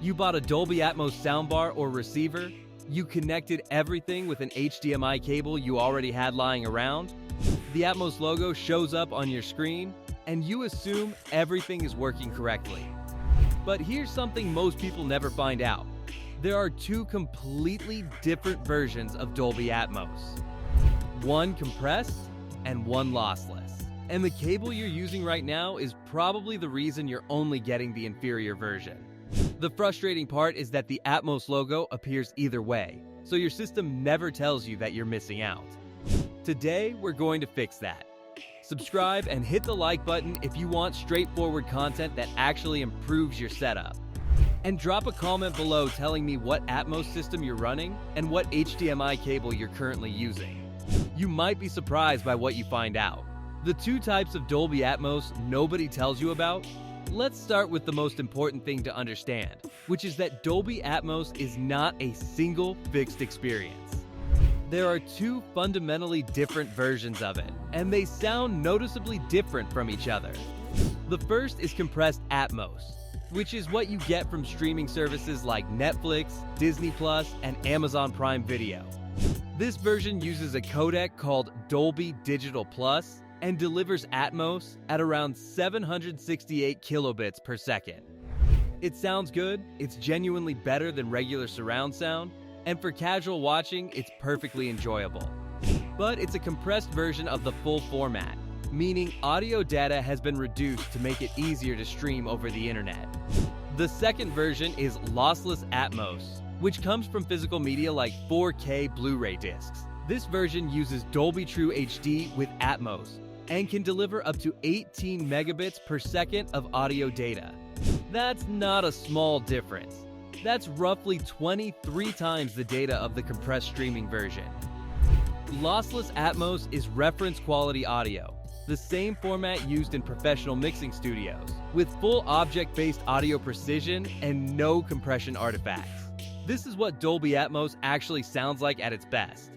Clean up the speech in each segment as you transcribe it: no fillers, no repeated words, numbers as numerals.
You bought a Dolby Atmos soundbar or receiver? You connected everything with an HDMI cable you already had lying around? The Atmos logo shows up on your screen, and you assume everything is working correctly. But here's something most people never find out. There are two completely different versions of Dolby Atmos. One compressed and one lossless. And the cable you're using right now is probably the reason you're only getting the inferior version. The frustrating part is that the Atmos logo appears either way, so your system never tells you that you're missing out. Today, we're going to fix that. Subscribe and hit the like button if you want straightforward content that actually improves your setup. And drop a comment below telling me what Atmos system you're running and what HDMI cable you're currently using. You might be surprised by what you find out. The two types of Dolby Atmos nobody tells you about? Let's start with the most important thing to understand, which is that Dolby Atmos is not a single fixed experience. There are two fundamentally different versions of it, and they sound noticeably different from each other. The first is compressed Atmos, which is what you get from streaming services like Netflix, Disney+, and Amazon Prime Video. This version uses a codec called Dolby Digital Plus and delivers Atmos at around 768 kilobits per second. It sounds good, it's genuinely better than regular surround sound, and for casual watching, it's perfectly enjoyable. But it's a compressed version of the full format, meaning audio data has been reduced to make it easier to stream over the internet. The second version is lossless Atmos, which comes from physical media like 4K Blu-ray discs. This version uses Dolby True HD with Atmos and can deliver up to 18 megabits per second of audio data. That's not a small difference. That's roughly 23 times the data of the compressed streaming version. Lossless Atmos is reference quality audio, the same format used in professional mixing studios, with full object-based audio precision and no compression artifacts. This is what Dolby Atmos actually sounds like at its best.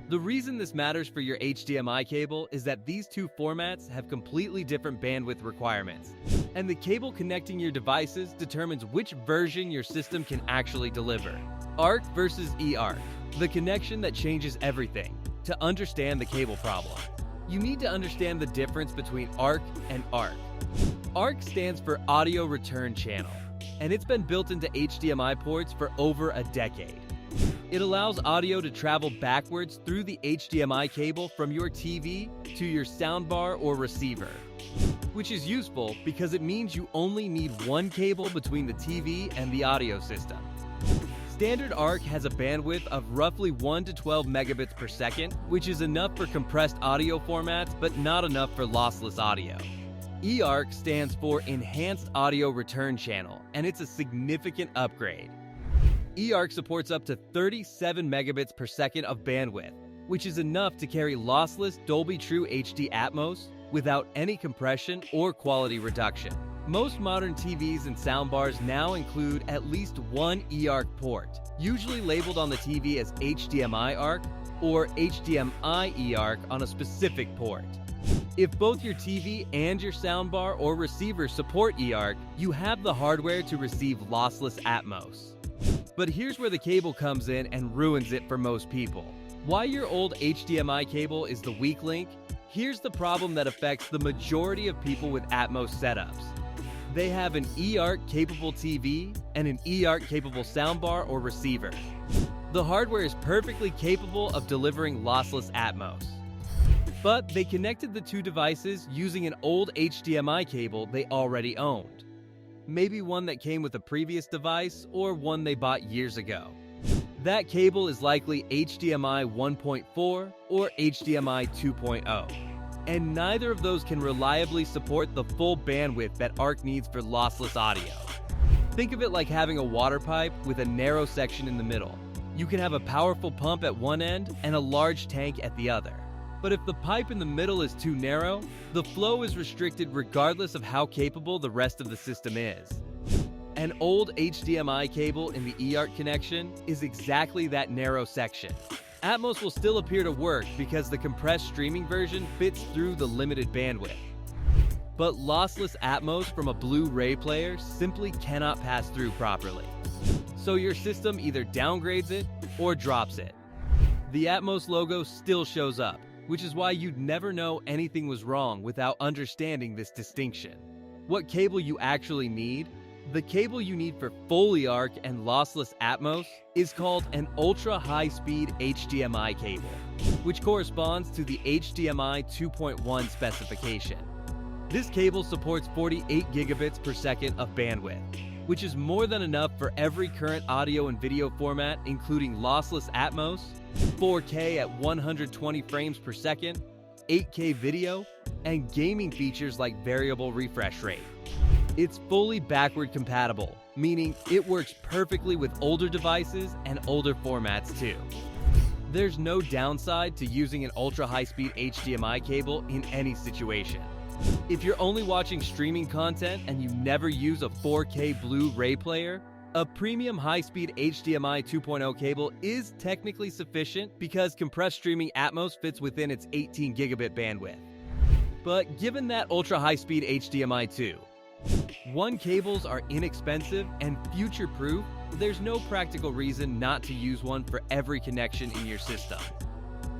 The reason this matters for your HDMI cable is that these two formats have completely different bandwidth requirements, and the cable connecting your devices determines which version your system can actually deliver. ARC versus eARC, the connection that changes everything. To understand the cable problem, you need to understand the difference between ARC and ARC. ARC stands for Audio Return Channel, and it's been built into HDMI ports for over a decade. It allows audio to travel backwards through the HDMI cable from your TV to your soundbar or receiver, which is useful because it means you only need one cable between the TV and the audio system. Standard ARC has a bandwidth of roughly 1 to 12 megabits per second, which is enough for compressed audio formats but not enough for lossless audio. eARC stands for Enhanced Audio Return Channel, and it's a significant upgrade. eARC supports up to 37 megabits per second of bandwidth, which is enough to carry lossless Dolby True HD Atmos without any compression or quality reduction. Most modern TVs and soundbars now include at least one eARC port, usually labeled on the TV as HDMI ARC or HDMI eARC on a specific port. If both your TV and your soundbar or receiver support eARC, you have the hardware to receive lossless Atmos. But here's where the cable comes in and ruins it for most people. Why your old HDMI cable is the weak link? Here's the problem that affects the majority of people with Atmos setups. They have an eARC-capable TV and an eARC-capable soundbar or receiver. The hardware is perfectly capable of delivering lossless Atmos. But they connected the two devices using an old HDMI cable they already owned. Maybe one that came with a previous device or one they bought years ago. That cable is likely HDMI 1.4 or HDMI 2.0, and neither of those can reliably support the full bandwidth that ARC needs for lossless audio. Think of it like having a water pipe with a narrow section in the middle. You can have a powerful pump at one end and a large tank at the other. But if the pipe in the middle is too narrow, the flow is restricted regardless of how capable the rest of the system is. An old HDMI cable in the eARC connection is exactly that narrow section. Atmos will still appear to work because the compressed streaming version fits through the limited bandwidth. But lossless Atmos from a Blu-ray player simply cannot pass through properly. So your system either downgrades it or drops it. The Atmos logo still shows up, which is why you'd never know anything was wrong without understanding this distinction. What cable you actually need? The cable you need for full eARC and lossless Atmos is called an ultra-high-speed HDMI cable, which corresponds to the HDMI 2.1 specification. This cable supports 48 gigabits per second of bandwidth, which is more than enough for every current audio and video format, including lossless Atmos, 4K at 120 frames per second, 8K video, and gaming features like variable refresh rate. It's fully backward compatible, meaning it works perfectly with older devices and older formats too. There's no downside to using an ultra-high-speed HDMI cable in any situation. If you're only watching streaming content and you never use a 4K Blu-ray player, a premium high-speed HDMI 2.0 cable is technically sufficient because compressed streaming Atmos fits within its 18 gigabit bandwidth. But given that ultra-high-speed HDMI 2, one, cables are inexpensive and future-proof, there's no practical reason not to use one for every connection in your system.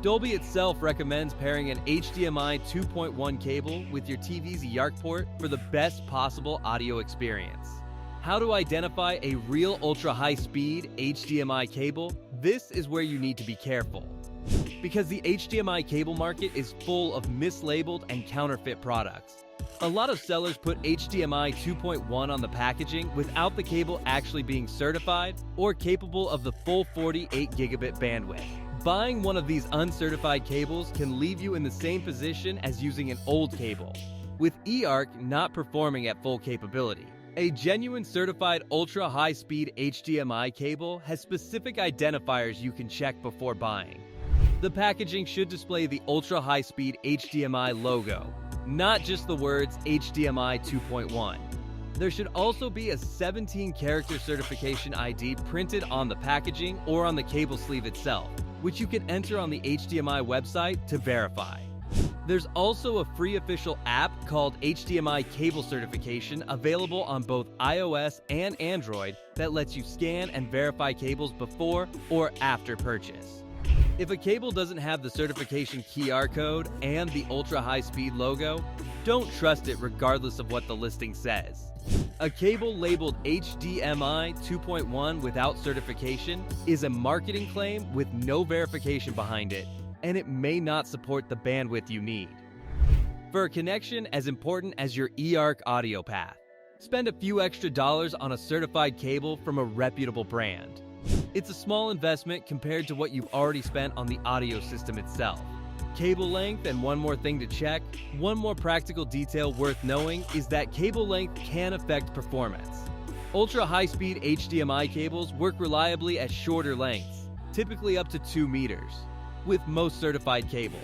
Dolby itself recommends pairing an HDMI 2.1 cable with your TV's eARC port for the best possible audio experience. How to identify a real ultra-high-speed HDMI cable? This is where you need to be careful. Because the HDMI cable market is full of mislabeled and counterfeit products. A lot of sellers put HDMI 2.1 on the packaging without the cable actually being certified or capable of the full 48 gigabit bandwidth. Buying one of these uncertified cables can leave you in the same position as using an old cable, with eARC not performing at full capability. A genuine certified ultra-high-speed HDMI cable has specific identifiers you can check before buying. The packaging should display the ultra-high-speed HDMI logo, not just the words HDMI 2.1. There should also be a 17-character certification ID printed on the packaging or on the cable sleeve itself, which you can enter on the HDMI website to verify. There's also a free official app called HDMI Cable Certification available on both iOS and Android that lets you scan and verify cables before or after purchase. If a cable doesn't have the certification QR code and the ultra-high-speed logo, don't trust it regardless of what the listing says. A cable labeled HDMI 2.1 without certification is a marketing claim with no verification behind it, and it may not support the bandwidth you need. For a connection as important as your eARC audio path, spend a few extra dollars on a certified cable from a reputable brand. It's a small investment compared to what you've already spent on the audio system itself. Cable length, and one more thing to check, one more practical detail worth knowing is that cable length can affect performance. Ultra-high-speed HDMI cables work reliably at shorter lengths, typically up to 2 meters, with most certified cables.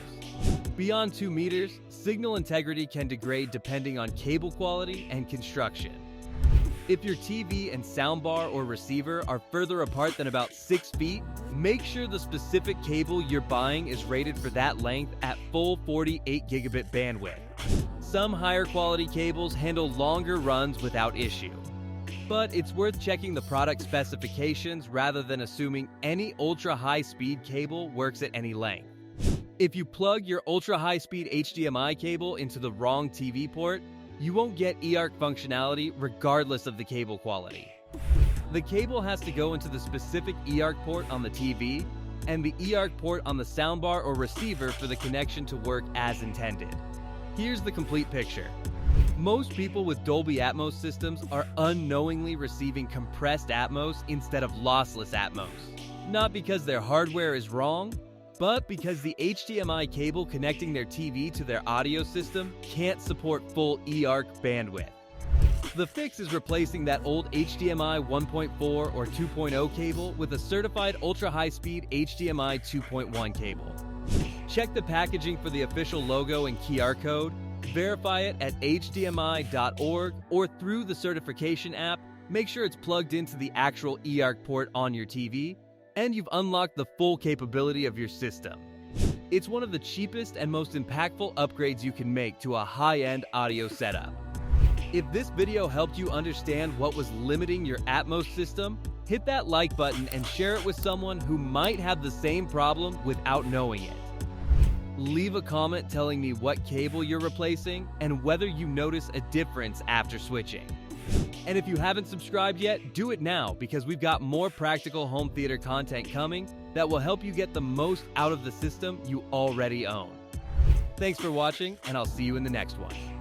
Beyond 2 meters, signal integrity can degrade depending on cable quality and construction. If your TV and soundbar or receiver are further apart than about 6 feet, make sure the specific cable you're buying is rated for that length at full 48 gigabit bandwidth. Some higher quality cables handle longer runs without issue. But it's worth checking the product specifications rather than assuming any ultra-high-speed cable works at any length. If you plug your ultra-high-speed HDMI cable into the wrong TV port, you won't get eARC functionality regardless of the cable quality. The cable has to go into the specific eARC port on the TV and the eARC port on the soundbar or receiver for the connection to work as intended. Here's the complete picture. Most people with Dolby Atmos systems are unknowingly receiving compressed Atmos instead of lossless Atmos. Not because their hardware is wrong, but because the HDMI cable connecting their TV to their audio system can't support full eARC bandwidth. The fix is replacing that old HDMI 1.4 or 2.0 cable with a certified ultra-high-speed HDMI 2.1 cable. Check the packaging for the official logo and QR code, verify it at hdmi.org or through the certification app, make sure it's plugged into the actual eARC port on your TV, and you've unlocked the full capability of your system. It's one of the cheapest and most impactful upgrades you can make to a high-end audio setup. If this video helped you understand what was limiting your Atmos system, hit that like button and share it with someone who might have the same problem without knowing it. Leave a comment telling me what cable you're replacing and whether you notice a difference after switching. And if you haven't subscribed yet, do it now because we've got more practical home theater content coming that will help you get the most out of the system you already own. Thanks for watching, and I'll see you in the next one.